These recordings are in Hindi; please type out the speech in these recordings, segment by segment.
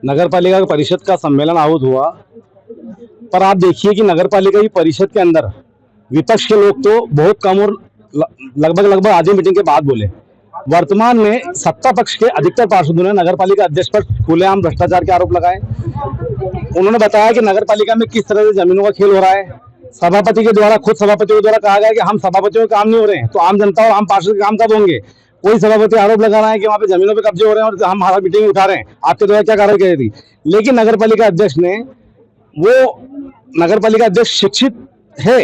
नगर पालिका परिषद का सम्मेलन आहूत हुआ, पर आप देखिए कि नगर पालिका की परिषद के अंदर विपक्ष के लोग तो बहुत कम और लगभग आधी मीटिंग के बाद बोले। वर्तमान में सत्ता पक्ष के अधिकतर पार्षदों ने नगर पालिका अध्यक्ष पर खुलेआम भ्रष्टाचार के आरोप लगाए। उन्होंने बताया कि नगर पालिका में किस तरह से जमीनों का खेल हो रहा है। सभापति के द्वारा, खुद सभापतियों के द्वारा कहा गया कि हम सभापतियों के काम नहीं हो रहे हैं, तो आम जनता और आम पार्षद के काम कब होंगे। कोई सभापति आरोप लगा रहा है कि वहां पे जमीनों पे कब्जे हो रहे हैं और हम हमारा मीटिंग उठा रहे हैं, आपके द्वारा क्या कार्रवाई की थी। लेकिन नगर पालिका अध्यक्ष ने, वो नगर पालिका अध्यक्ष शिक्षित है,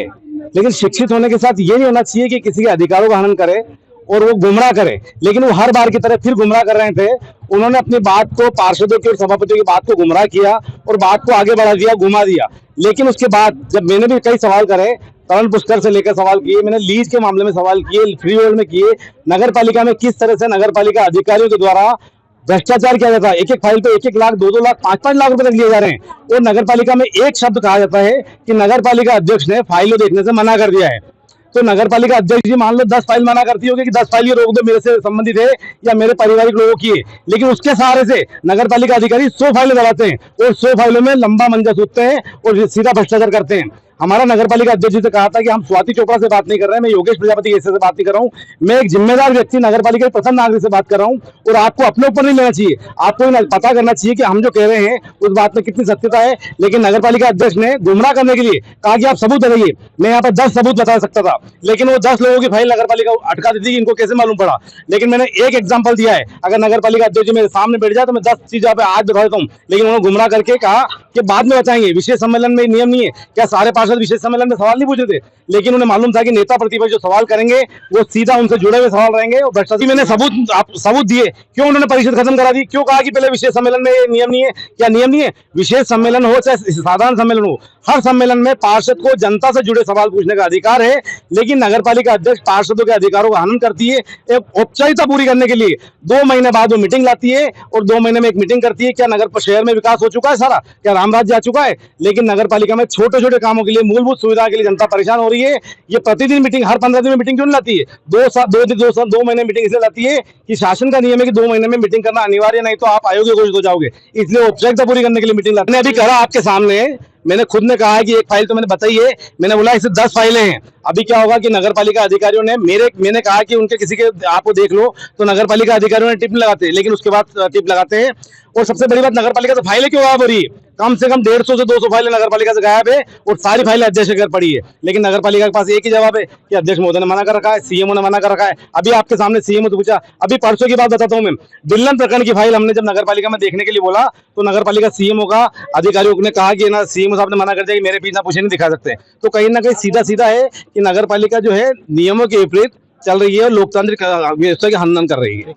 लेकिन शिक्षित होने के साथ ये नहीं होना चाहिए कि किसी के अधिकारों का हनन करे और वो गुमराह करे। लेकिन वो हर बार की तरह फिर गुमराह कर रहे थे। उन्होंने अपनी बात को, पार्षदों की और सभापतियों की बात को गुमराह किया और बात को आगे बढ़ा दिया, घुमा दिया। लेकिन उसके बाद जब मैंने भी कई सवाल करे, तरण पुष्कर से लेकर सवाल किए, मैंने लीज के मामले में सवाल किए, फ्री होल्ड में किए, नगर पालिका में किस तरह से नगर पालिका अधिकारियों के द्वारा भ्रष्टाचार किया जाता है। एक एक फाइल पे 1-1 लाख, 2-2 लाख, 5-5 लाख रुपए तक लिए जा रहे हैं। और नगर पालिका में एक शब्द कहा जाता है कि नगर पालिका अध्यक्ष ने फाइलों देखने से मना कर दिया है। तो नगर पालिका अध्यक्ष जी मान लो 10 फाइल मना करती होगी कि 10 फाइल ये रोक दो, मेरे से संबंधित है या मेरे पारिवारिक लोगों की है, लेकिन उसके सहारे से नगर पालिका अधिकारी 100 फाइलें दबाते हैं और 100 फाइलों में लंबा मंजा सूखते हैं और सीधा भ्रष्टाचार करते हैं। हमारा नगर पालिका अध्यक्ष जी से कहा था कि हम स्वाति चोपड़ा से बात नहीं कर रहे हैं, मैं योगेश प्रजापति से बात नहीं कर रहा हूं, मैं एक जिम्मेदार व्यक्ति नगर पालिका के प्रथम नागरिक से बात कर रहा हूं। और आपको अपने ऊपर नहीं लेना चाहिए, आपको पता करना चाहिए कि हम जो कह रहे हैं उस बात में कितनी सत्यता है। लेकिन नगर पालिका अध्यक्ष ने गुमराह करने के लिए कहा कि आप सबूत बताइए। मैं यहाँ पर 10 सबूत बता सकता था, लेकिन वो 10 लोगों की फाइल नगर पालिका अटका दी थी, इनको कैसे मालूम पड़ा। लेकिन मैंने एक एग्जाम्पल दिया है, अगर नगर पालिका अध्यक्ष जी मेरे सामने बैठ जाए तो मैं 10 चीज यहाँ पे आज बता देता हूँ। लेकिन उन्होंने गुमराह करके कहा कि बाद में बताएंगे, विशेष सम्मेलन में नियम नहीं है। क्या सारे पार्षद विशेष सम्मेलन में सवाल नहीं पूछे थे? लेकिन उन्हें मालूम था कि नेता प्रतिपक्ष जो सवाल करेंगे वो सीधा उनसे जुड़े हुए सवाल रहेंगे और भ्रष्टाचार। मैंने सबूत दिए। क्यों उन्होंने परिषद खत्म करा दी? क्यों कहा कि पहले विशेष सम्मेलन में नियम नहीं है? क्या नियम नहीं है? विशेष सम्मेलन हो चाहे साधारण सम्मेलन हो, हर सम्मेलन में पार्षद को जनता से जुड़े सवाल पूछने का अधिकार है। लेकिन नगर पालिका अध्यक्ष पार्षदों के अधिकारों का हनन करती है। एक औपचारिकता पूरी करने के लिए 2 महीने बाद वो मीटिंग लाती है और 2 महीने में एक मीटिंग करती है। क्या नगर शहर में विकास हो चुका है सारा? क्या राम राज्य आ चुका है? लेकिन नगर पालिका में छोटे छोटे कामों के लिए, मूलभूत सुविधा के लिए जनता परेशान हो रही है। ये प्रतिदिन मीटिंग, हर 15 दिन में मीटिंग क्यों नहीं लाती है? 2 महीने मीटिंग इसलिए लाती है कि शासन का नियम है कि 2 महीने में मीटिंग करना अनिवार्य, नहीं तो आप अयोग्य घोषित हो जाओगे। इसलिए औपचारिकता पूरी करने के लिए मीटिंग लाती है। मैंने अभी कहा आपके सामने, मैंने खुद ने कहा है कि एक फाइल तो मैंने बताई है, मैंने बोला इससे 10 फाइलें हैं। अभी क्या होगा कि नगर पालिका अधिकारियों ने मैंने कहा कि उनके किसी के आपको देख लो, तो नगर पालिका अधिकारियों ने टिप लगाते हैं, लेकिन उसके बाद टिप लगाते हैं। और सबसे बड़ी बात, नगर पालिका से फाइलें क्यों गायब हो रही है? कम से कम 150 से 200 फाइलें नगर पालिका से गायब है और सारी फाइलें अध्यक्ष के घर पड़ी है। लेकिन नगर पालिका के पास एक ही जवाब है कि अध्यक्ष महोदय ने मना कर रखा है, सीएमओ ने मना कर रखा है। अभी आपके सामने सीएमओ से पूछा, अभी परसों की बात बताता हूँ मैं, दिल्लन प्रकरण की फाइल हमने जब नगर पालिका में देखने के लिए बोला तो नगर पालिका सीएमओ का अधिकारियों ने कहा कि ना, सीएमओ साहब ने मना कर दिया कि मेरे पीछे ना पूछे नहीं दिखा सकते। तो कहीं ना कहीं सीधा सीधा है कि नगर पालिका जो है नियमों के विपरीत चल रही है और लोकतांत्रिक व्यवस्था के हनन कर रही है।